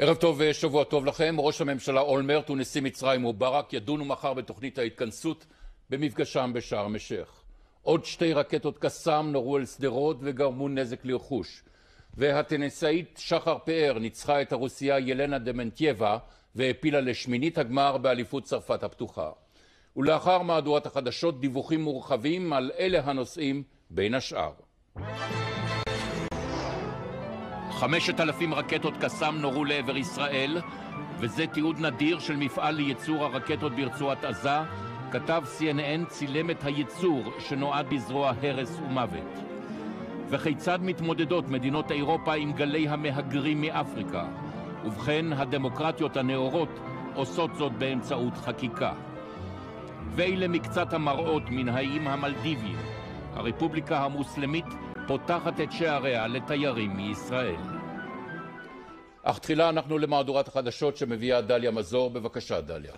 ערב טוב ושבוע טוב לכם. ראש הממשלה אולמרט ונשיא מצרים מובארק ידונו מחר בתוכנית ההתכנסות במפגשם בשארם א-שייח. עוד 2 רקטות קסאם נורו אל שדרות וגרמו נזק לרכוש. והטניסאית שחר פאר ניצחה את הרוסייה ילנה דמנטייבה והפילה לשמינית הגמר באליפות צרפת הפתוחה. ולאחר מהדורת החדשות דיווחים מורחבים על אלה הנושאים בין השאר. 5,000 רקטות קסאם נורו לעבר ישראל, וזה תיעוד נדיר של מפעל לייצור הרקטות ברצועת עזה. כתב CNN צילם את הייצור שנועד בזרוע הרס ומוות. וכיצד מתמודדות מדינות אירופה עם גלי המהגרים מאפריקה? ובכן, הדמוקרטיות הנאורות עושות זאת באמצעות חקיקה. ואלה מקצת המראות מן האיים המלדיביים. הרפובליקה המוסלמית פותחת את שעריה לתיירים מישראל. אך תחילה אנחנו למהדורת החדשות שמביאה דליה מזור. בבקשה דליה.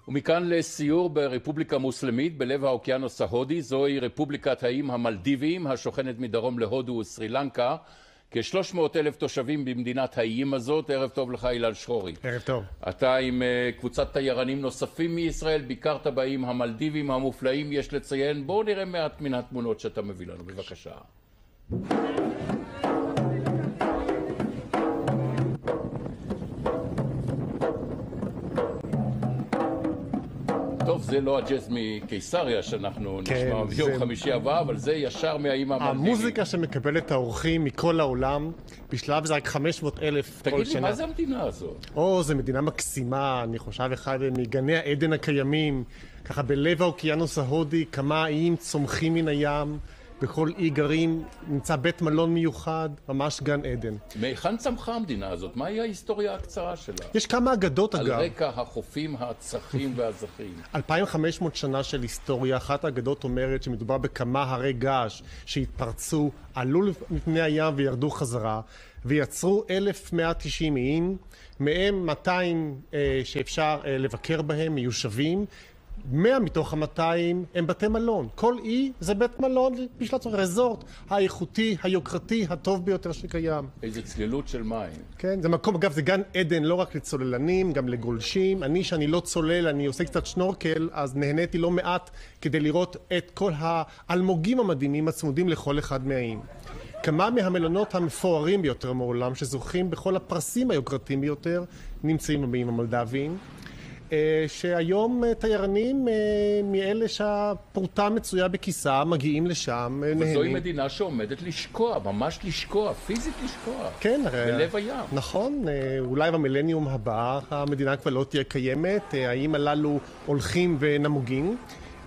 ומכאן לסיור ברפובליקה מוסלמית בלב האוקיינוס ההודי. זוהי רפובליקת האיים המלדיביים השוכנת מדרום להודו וסרי לנקה. כ-300,000 תושבים במדינת האיים הזאת. ערב טוב לך אילן שחורי. ערב טוב. אתה עם קבוצת תיירנים נוספים מישראל ביקרת באיים המלדיביים המופלאים יש לציין. בואו נראה מעט מן התמונות שאתה מביא לנו. בבקשה. טוב, זה לא הג'אז מקיסריה שאנחנו נשמע ביום חמישי הבא, אבל זה ישר מהאיים המלדיביים. המוזיקה שמקבלת את האורחים מכל העולם, בשלב זה רק 500,000 כל שנה. תגיד לי, מה זה המדינה הזאת? זו מדינה מקסימה, אני חושב אחד מגני העדן הקיימים, ככה בלב האוקיינוס ההודי, כמה איים צומחים מן הים, בכל אי גרים נמצא בית מלון מיוחד, ממש גן עדן. מהיכן צמחה המדינה הזאת? מהי ההיסטוריה הקצרה שלה? יש כמה אגדות אגב. על רקע החופים הצחים והזכים. 2,500 שנה של היסטוריה. אחת האגדות אומרת שמדובר בכמה הרי געש שהתפרצו, עלו לפני הים וירדו חזרה, ויצרו 1,190 איים, מהם 200 שאפשר לבקר בהם, מיושבים. 100 מתוך ה-200 הם בתי מלון. כל אי זה בית מלון בשביל רזורט האיכותי, היוקרתי, הטוב ביותר שקיים. איזה צלילות של מים. כן, זה מקום, אגב, זה גן עדן לא רק לצוללנים, גם לגולשים. שאני לא צולל, אני עושה קצת שנורקל, אז נהניתי לא מעט כדי לראות את כל האלמוגים המדהימים הצמודים לכל אחד מהאיים. כמה מהמלונות המפוארים ביותר מעולם, שזוכים בכל הפרסים היוקרתיים ביותר, נמצאים באיים המולדביים. שהיום תיירנים מאלה שהפורטה מצויה בכיסה מגיעים לשם, נהנים. וזוהי מדינה שעומדת לשקוע, ממש לשקוע, פיזית לשקוע. כן, בלב הים. נכון, אולי במילניום הבא המדינה כבר לא תהיה קיימת, האיים הללו הולכים ונמוגים.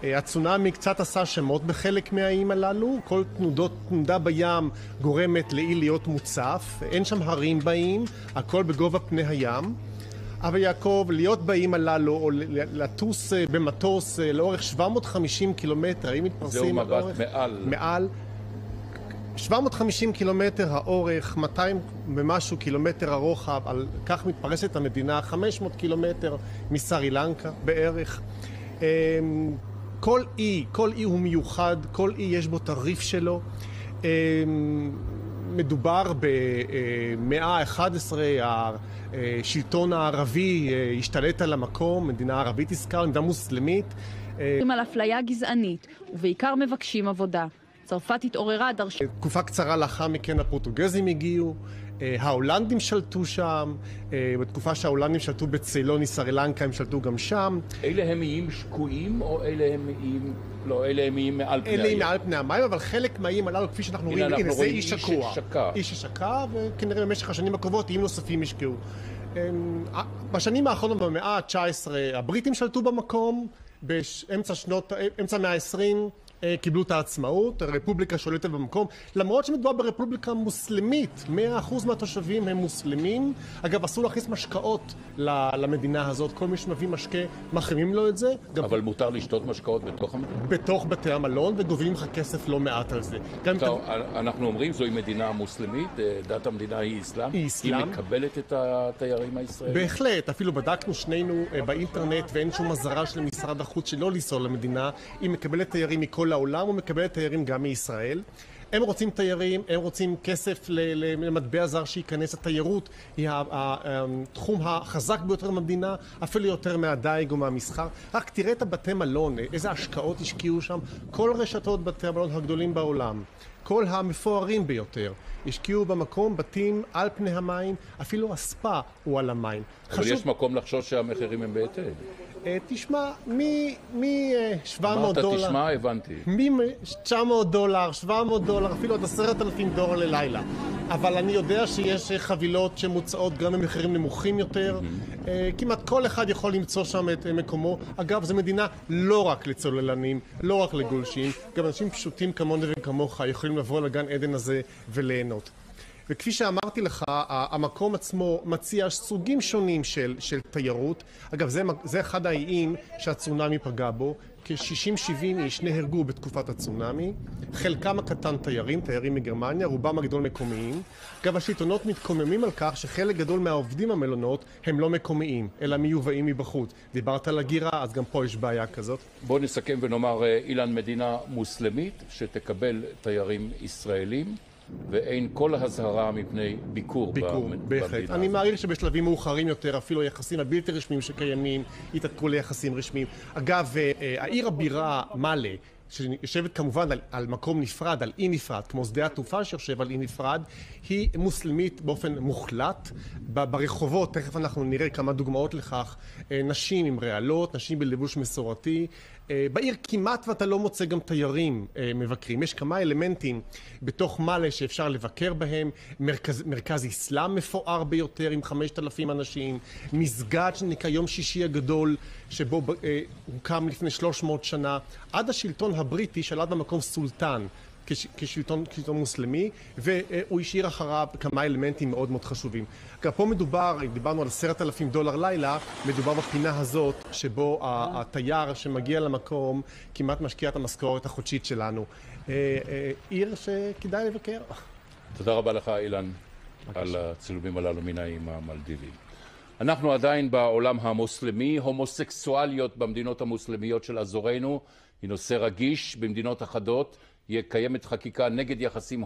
הצונאמי קצת עשה שמות בחלק מהאיים הללו, כל תנודה בים גורמת לאי להיות מוצף, אין שם הרים באיים, הכל בגובה פני הים. אבל יעקב, להיות באיים הללו, או לטוס במטוס לאורך 750 קילומטר, אם מתפרסים זהו מבט מעל 750 קילומטר האורך, 200 ומשהו קילומטר הרוחב, על כך מתפרסת המדינה, 500 קילומטר מסרי לנקה בערך. כל אי הוא מיוחד, כל אי יש בו תריף שלו. מדובר במאה ה-11, השלטון הערבי השתלט על המקום, מדינה ערבית הזכר, מדינה מוסלמית. על אפליה גזענית, ובעיקר מבקשים עבודה. צרפת התעוררה תקופה קצרה לאחר מכן הפורטוגזים הגיעו, ההולנדים שלטו שם, בתקופה שההולנדים שלטו בצילון, סרי לנקה, הם שלטו גם שם. אלה הם איים שקועים או אלה הם איים... לא, אלה הם איים מעל פני הים. אלה הם מעל פני המים, אבל חלק מהאיים הללו, כפי שאנחנו רואים, הנה זה אי שקוע. אי ששקע, וכנראה במשך השנים הקרובות איים נוספים ישקעו. בשנים האחרונות במאה ה-19 הבריטים שלטו במקום, באמצע המאה ה-20 קיבלו את העצמאות, הרפובליקה שולטת במקום, למרות שמדובר ברפובליקה מוסלמית, 100% מהתושבים הם מוסלמים. אגב, אסור להכניס משקאות למדינה הזאת, כל מי שמביא משקה מחרימים לו את זה. אבל מותר לשתות משקאות בתוך המדינה? בתוך בתי המלון, וגובים לך כסף לא מעט על זה. טוב, אנחנו אומרים זוהי מדינה מוסלמית, דת המדינה היא אסלאם. היא מקבלת את התיירים הישראלים? בהחלט, אפילו בדקנו שנינו באינטרנט, ואין שום אזהרה של משרד החוץ שלא לנסוע למדינה. היא מקבלת תיירים מכל העולם ומקבלת תיירים גם מישראל. הם רוצים תיירים, הם רוצים כסף למטבע זר שייכנס. התיירות היא התחום החזק ביותר במדינה, אפילו יותר מהדייג או מהמסחר. רק תראה את הבתי מלון, איזה השקעות השקיעו שם. כל רשתות בתי המלון הגדולים בעולם, כל המפוארים ביותר, השקיעו במקום בתים על פני המים, אפילו הספה הוא על המים. אבל יש מקום לחשוש שהמחירים הם בהיטל. תשמע, מ-700 דולר... אמרת תשמע, הבנתי. מ-900 דולר, 700 דולר, אפילו עד 10,000 דולר ללילה. אבל אני יודע שיש חבילות שמוצעות גם במחירים נמוכים יותר. כמעט כל אחד יכול למצוא שם את מקומו. אגב, זו מדינה לא רק לצוללנים, לא רק לגולשים, גם אנשים פשוטים כמוני וכמוך יכולים לבוא לגן עדן הזה וליהנות. וכפי שאמרתי לך, המקום עצמו מציע סוגים שונים של תיירות. אגב, זה אחד האיים שהצונאמי פגע בו. כ-60-70 איש נהרגו בתקופת הצונאמי. חלקם הקטן תיירים מגרמניה, רובם הגדול מקומיים. אגב, השלטונות מתקוממים על כך שחלק גדול מהעובדים המלונות הם לא מקומיים, אלא מיובאים מבחוץ. דיברת על הגירה, אז גם פה יש בעיה כזאת. בוא נסכם ונאמר, אילן, מדינה מוסלמית שתקבל תיירים ישראלים, ואין כל הזהרה מפני ביקור בהחלט. אני מעריך שבשלבים מאוחרים יותר, אפילו היחסים הבלתי רשמיים שקיימים, יתעתקו ליחסים רשמיים. אגב, העיר הבירה מאלה, שיושבת כמובן על מקום נפרד, על אי נפרד, כמו שדה התעופה שיושב על אי נפרד, היא מוסלמית באופן מוחלט. ברחובות, תכף אנחנו נראה כמה דוגמאות לכך, נשים עם רעלות, נשים בלבוש מסורתי. בעיר כמעט ואתה לא מוצא גם תיירים מבקרים. יש כמה אלמנטים בתוך מאלה שאפשר לבקר בהם. מרכז אסלאם מפואר ביותר עם 5,000 אנשים. מסגד שנקרא יום שישי הגדול, שבו הוקם לפני 300 שנה. עד השלטון הבריטי שלט במקום סולטן כשלטון מוסלמי, והוא השאיר אחריו כמה אלמנטים מאוד מאוד חשובים. גם פה דיברנו על 10,000 דולר לילה, מדובר בפינה הזאת שבו התייר שמגיע למקום כמעט משקיע את המשכורת החודשית שלנו. עיר שכדאי לבקר. תודה רבה לך, אילן, על הצילומים הללו מן האיים המלדיביים. אנחנו עדיין בעולם המוסלמי. הומוסקסואליות במדינות המוסלמיות של אזורנו היא נושא רגיש. במדינות אחדות קיימת חקיקה נגד יחסים